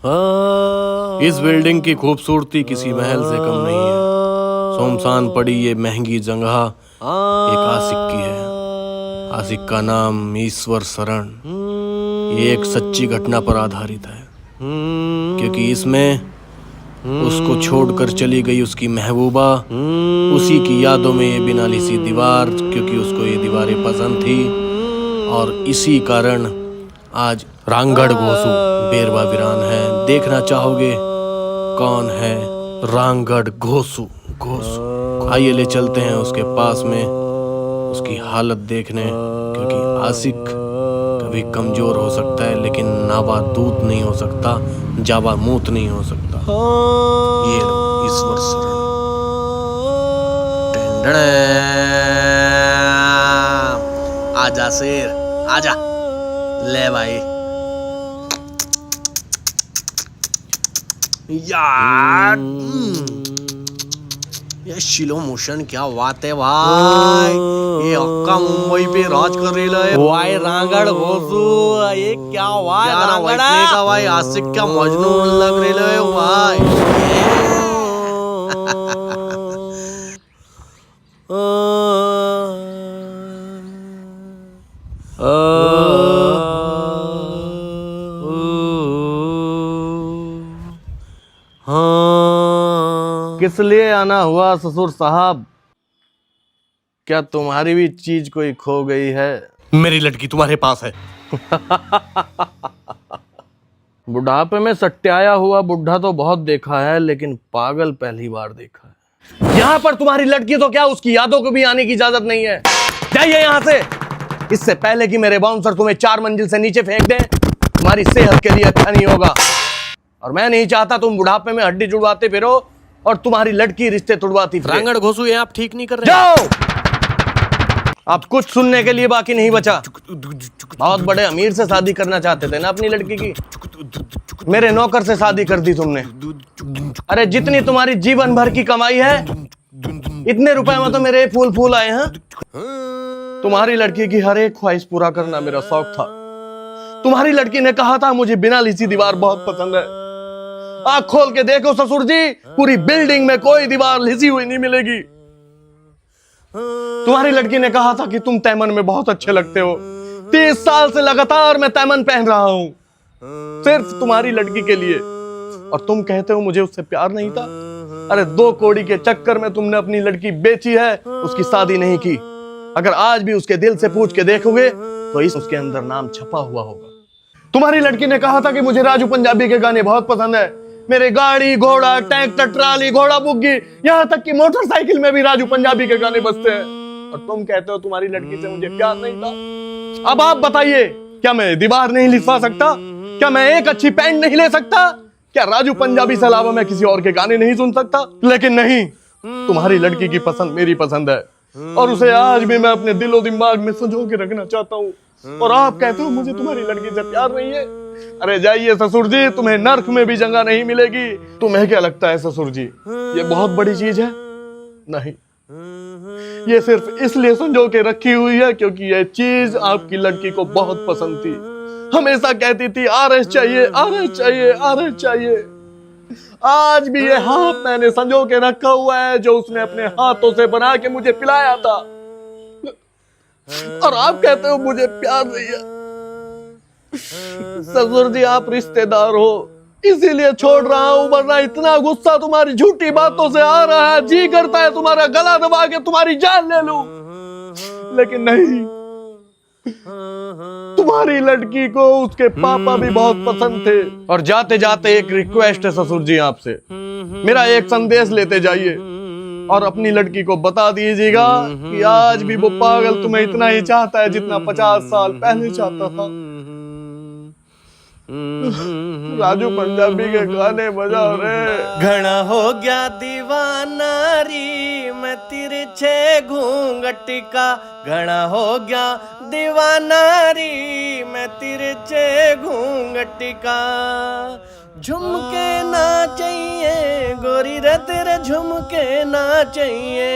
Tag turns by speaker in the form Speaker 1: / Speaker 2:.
Speaker 1: इस बिल्डिंग की खूबसूरती किसी महल से कम नहीं है। सुनसान पड़ी ये महंगी जगह एक आशिक की है। आशिक का नाम ईश्वर शरण। ये एक सच्ची घटना पर आधारित है, क्योंकि इसमें उसको छोड़कर चली गई उसकी महबूबा, उसी की यादों में ये बिना लिसी दीवार, क्योंकि उसको ये दीवारें पसंद थी, और इसी कारण आज रांगड़ घोसू बेरवा वीरान है। देखना चाहोगे कौन है रांगड़ घोसू? आइए ले चलते हैं उसके पास में, उसकी हालत देखने, क्योंकि आशिक कभी कमजोर हो सकता है लेकिन नावा दूत नहीं हो सकता, जावा मूत नहीं हो सकता। ये लो ईश्वर शरण। आजा शेर आजा, ले भाई। यार ये स्लो मोशन क्या बात है भाई। ये अक्का मुंबई पे राज कर रही है भाई। रांगड़ घोसू ये क्या हुआ का भाई? आशिक क्या मजनू लग रही है भाई। किस लिए आना हुआ ससुर साहब? क्या तुम्हारी भी चीज कोई खो गई है? मेरी लड़की तुम्हारे पास है। बुढ़ापे में सट्टाया हुआ बुढ़ा तो बहुत देखा है, लेकिन पागल पहली बार देखा है। यहाँ पर तुम्हारी लड़की तो क्या, उसकी यादों को भी आने की इजाजत नहीं है। जाइए यहाँ से, इससे पहले कि मेरे बाउंसर तुम्हें 4 मंजिल से नीचे फेंक दें। तुम्हारी सेहत के लिए अच्छा नहीं होगा, और मैं नहीं चाहता तुम बुढ़ापे में हड्डी जुड़वाते फिरो और तुम्हारी लड़की रिश्ते तुड़वाती फिरे। रांगड़ घोसू, ये आप ठीक नहीं कर रहे। जाओ, आप कुछ सुनने के लिए बाकी नहीं बचा। बहुत बड़े अमीर से शादी करना चाहते थे ना अपनी लड़की की, मेरे नौकर से शादी कर दी तुमने। अरे जितनी तुम्हारी जीवन भर की कमाई है, इतने रुपए में तो मेरे फूल आए हैं। तुम्हारी लड़की की हर एक ख्वाहिश पूरा करना मेरा शौक था। तुम्हारी लड़की ने कहा था मुझे बिना लिसी दीवार बहुत पसंद है। आँख खोल के देखो ससुर जी, पूरी बिल्डिंग में कोई दीवार लिसी हुई नहीं मिलेगी। तुम्हारी लड़की ने कहा था कि तुम तैमन में बहुत अच्छे लगते हो। 30 साल से लगातार मैं तैमन पहन रहा हूं, सिर्फ तुम्हारी लड़की के लिए, और तुम कहते हो मुझे उससे प्यार नहीं था। अरे 2 कौड़ी के चक्कर में तुमने अपनी लड़की बेची है, उसकी शादी नहीं की। अगर आज भी उसके दिल से पूछ के देखोगे तो उसके अंदर नाम छपा हुआ होगा। तुम्हारी लड़की ने कहा था कि मुझे राजू पंजाबी के गाने बहुत पसंद है। मेरे गाड़ी घोड़ा ट्रैक्टर ट्राली घोड़ा बुग्गी, यहाँ तक कि मोटरसाइकिल में भी राजू पंजाबी के गाने बजते हैं, और तुम कहते हो तुम्हारी लड़की से मुझे प्यार नहीं था। अब आप बताइए, क्या मैं दीवार नहीं लिखवा सकता? क्या मैं एक अच्छी पैंट नहीं ले सकता? क्या राजू पंजाबी से अलावा मैं किसी और के गाने नहीं सुन सकता? लेकिन नहीं, तुम्हारी लड़की की पसंद मेरी पसंद है, और उसे आज भी मैं अपने दिलो दिमाग में संजो के रखना चाहता हूँ। और आप कहते हो मुझे तुम्हारी लड़की से प्यार नहीं है। अरे जाइए ससुर जी, तुम्हें नर्क में भी जगह नहीं मिलेगी। तुम्हें क्या लगता है ससुर जी, ये बहुत बड़ी चीज है? नहीं, ये सिर्फ इसलिए संजो के रखी हुई है क्योंकि ये चीज आपकी लड़की को बहुत पसंद थी। हमेशा कहती थी आरएस चाहिए, आरएस चाहिए, आरएस चाहिए। आज भी ये हाथ मैंने संजो के रखा हुआ है, जो उसने अपने हाथों से बना के मुझे पिलाया था, और आप कहते हो मुझे प्यार नहीं है। ससुर जी, आप रिश्तेदार हो इसीलिए छोड़ रहा हूं, वरना इतना गुस्सा तुम्हारी झूठी बातों से आ रहा है, जी करता है तुम्हारा गला दबा के तुम्हारी जान ले लूं, लेकिन नहीं। तुम्हारी लड़की को उसके पापा भी बहुत पसंद थे। और जाते जाते एक रिक्वेस्ट है ससुर जी आपसे, मेरा एक संदेश लेते जाइए और अपनी लड़की को बता दीजिएगा कि आज भी वो पागल तुम्हें इतना ही चाहता है जितना 50 साल पहले चाहता था। राजू पंजाबी के गाने बजाओ रे।
Speaker 2: घना हो गया दीवाना री मैं तिरछे घूंघट का, घना हो गया दीवाना री मैं तिरछे घूंघट का। झुमके ना चाहिए गोरी रे, तेरे झुमके ना चाहिए।